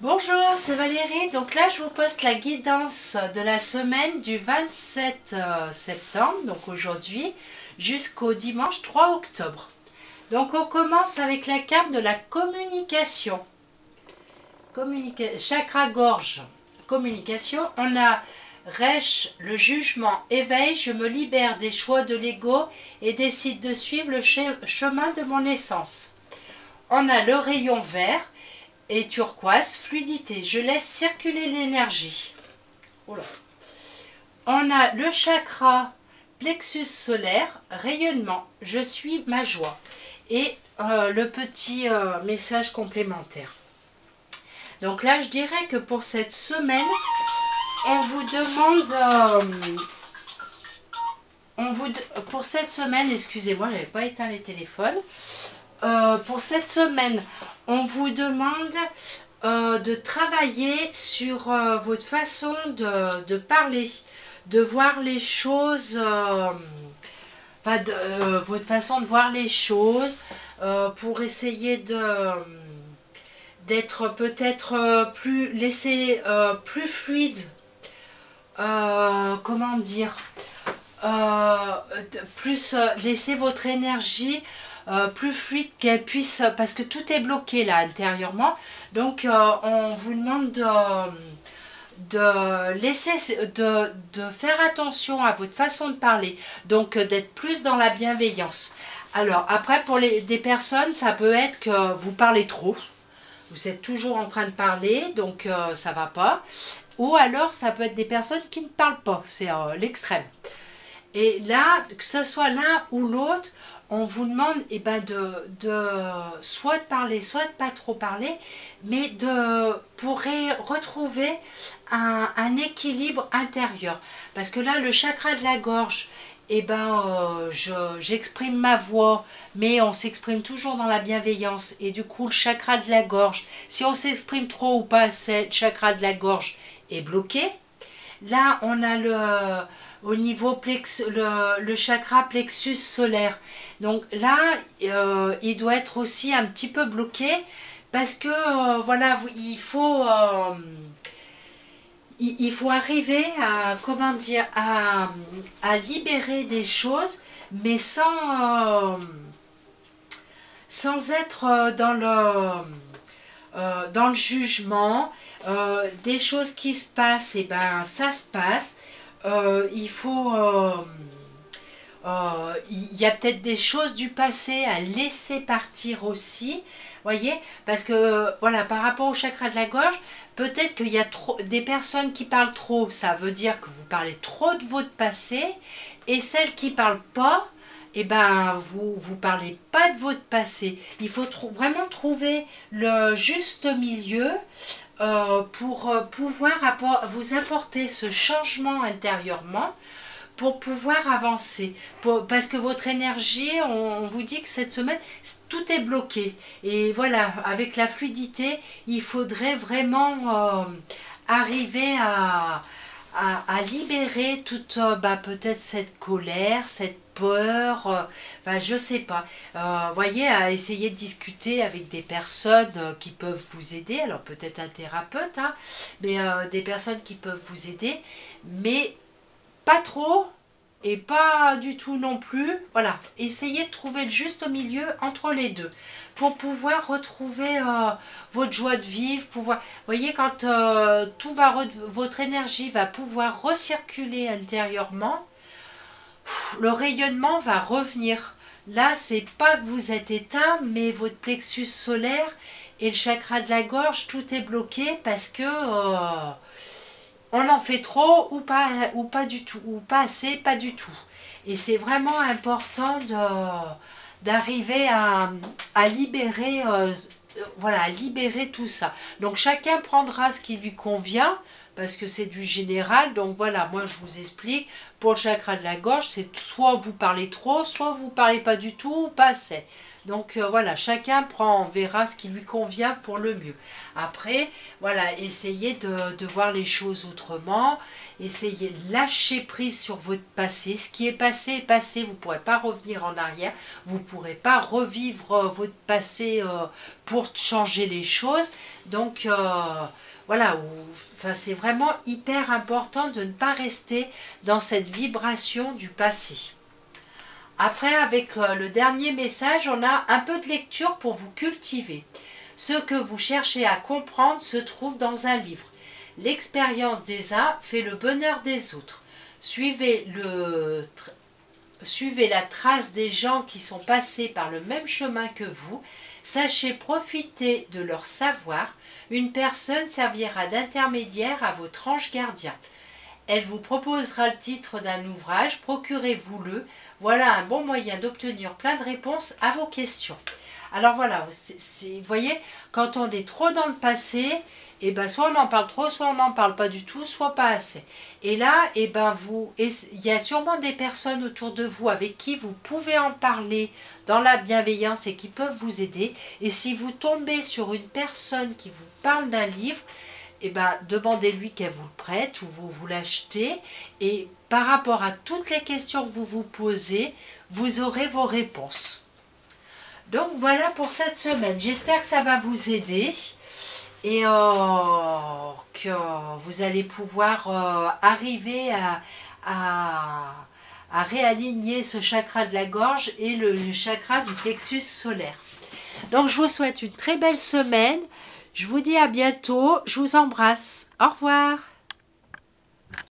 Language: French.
Bonjour, c'est Valérie. Donc là, je vous poste la guidance de la semaine du 27 septembre, donc aujourd'hui, jusqu'au dimanche 3 octobre. Donc on commence avec la carte de la communication. Chakra gorge, communication. On a Resh, le jugement, éveil, je me libère des choix de l'ego et décide de suivre le chemin de mon essence. On a le rayon vert et turquoise, fluidité, je laisse circuler l'énergie. Oh là. On a le chakra plexus solaire, rayonnement, je suis ma joie. Et le petit message complémentaire. Donc là, je dirais que pour cette semaine, on vous demande... pour cette semaine, excusez-moi, je n'avais pas éteint les téléphones. Pour cette semaine, on vous demande de travailler sur votre façon de parler, de voir les choses, votre façon de voir les choses, pour essayer d'être peut-être plus laisser plus fluide. Comment dire, plus laisser votre énergie plus fluide, qu'elle puisse, parce que tout est bloqué là intérieurement, donc on vous demande de laisser, de faire attention à votre façon de parler, donc d'être plus dans la bienveillance. Alors après, pour des personnes, ça peut être que vous parlez trop, vous êtes toujours en train de parler, donc ça va pas, ou alors ça peut être des personnes qui ne parlent pas, c'est l'extrême. Et là, que ce soit l'un ou l'autre, on vous demande de soit de parler, soit de pas trop parler, mais pour retrouver un équilibre intérieur. Parce que là, le chakra de la gorge, j'exprime ma voix, mais on s'exprime toujours dans la bienveillance. Et du coup, le chakra de la gorge, si on s'exprime trop ou pas assez, le chakra de la gorge est bloqué. Là, on a au niveau le chakra plexus solaire. Donc là, il doit être aussi un petit peu bloqué parce que voilà, il faut arriver à, comment dire, à libérer des choses, mais sans être dans le jugement. Des choses qui se passent, et ben ça se passe. Il y a peut-être des choses du passé à laisser partir aussi, voyez, parce que voilà, par rapport au chakra de la gorge, peut-être qu'il y a des personnes qui parlent trop, ça veut dire que vous parlez trop de votre passé, et celles qui parlent pas, et ben vous parlez pas de votre passé. Il faut vraiment trouver le juste milieu pour pouvoir vous apporter ce changement intérieurement, pour pouvoir avancer. Parce que votre énergie, on vous dit que cette semaine, tout est bloqué. Et voilà, avec la fluidité, il faudrait vraiment arriver à libérer toute, peut-être cette colère, cette peur, je sais pas. Voyez, à essayer de discuter avec des personnes qui peuvent vous aider, alors peut-être un thérapeute, hein, mais des personnes qui peuvent vous aider, mais pas trop et pas du tout non plus. Voilà, essayez de trouver le juste milieu entre les deux pour pouvoir retrouver votre joie de vivre, pouvoir, voyez, quand votre énergie va pouvoir recirculer intérieurement, le rayonnement va revenir. Là, c'est pas que vous êtes éteint, mais votre plexus solaire et le chakra de la gorge, tout est bloqué parce que on en fait trop ou pas du tout, ou pas assez, pas du tout. Et c'est vraiment important d'arriver à libérer, voilà, à libérer tout ça. Donc chacun prendra ce qui lui convient, parce que c'est du général. Donc voilà, moi je vous explique, pour le chakra de la gorge, c'est soit vous parlez trop, soit vous parlez pas du tout, ou pas assez. Donc voilà, chacun verra ce qui lui convient pour le mieux. Après, voilà, essayez de voir les choses autrement, essayez de lâcher prise sur votre passé. Ce qui est passé, vous ne pourrez pas revenir en arrière, vous ne pourrez pas revivre votre passé pour changer les choses. Donc voilà, enfin, c'est vraiment hyper important de ne pas rester dans cette vibration du passé. Après, avec le dernier message, on a un peu de lecture pour vous cultiver. Ce que vous cherchez à comprendre se trouve dans un livre. L'expérience des uns fait le bonheur des autres. Suivez la trace des gens qui sont passés par le même chemin que vous. Sachez profiter de leur savoir. Une personne servira d'intermédiaire à votre ange gardien. Elle vous proposera le titre d'un ouvrage, procurez-vous-le. Voilà un bon moyen d'obtenir plein de réponses à vos questions. Alors voilà, vous voyez, quand on est trop dans le passé, et ben soit on en parle trop, soit on n'en parle pas du tout, soit pas assez. Et là, et ben il y a sûrement des personnes autour de vous avec qui vous pouvez en parler dans la bienveillance et qui peuvent vous aider. Et si vous tombez sur une personne qui vous parle d'un livre, eh ben, demandez-lui qu'elle vous le prête ou vous l'achetez, et par rapport à toutes les questions que vous vous posez, vous aurez vos réponses. Donc voilà pour cette semaine, j'espère que ça va vous aider et que vous allez pouvoir arriver à réaligner ce chakra de la gorge et le chakra du plexus solaire. Donc je vous souhaite une très belle semaine. Je vous dis à bientôt, je vous embrasse, au revoir.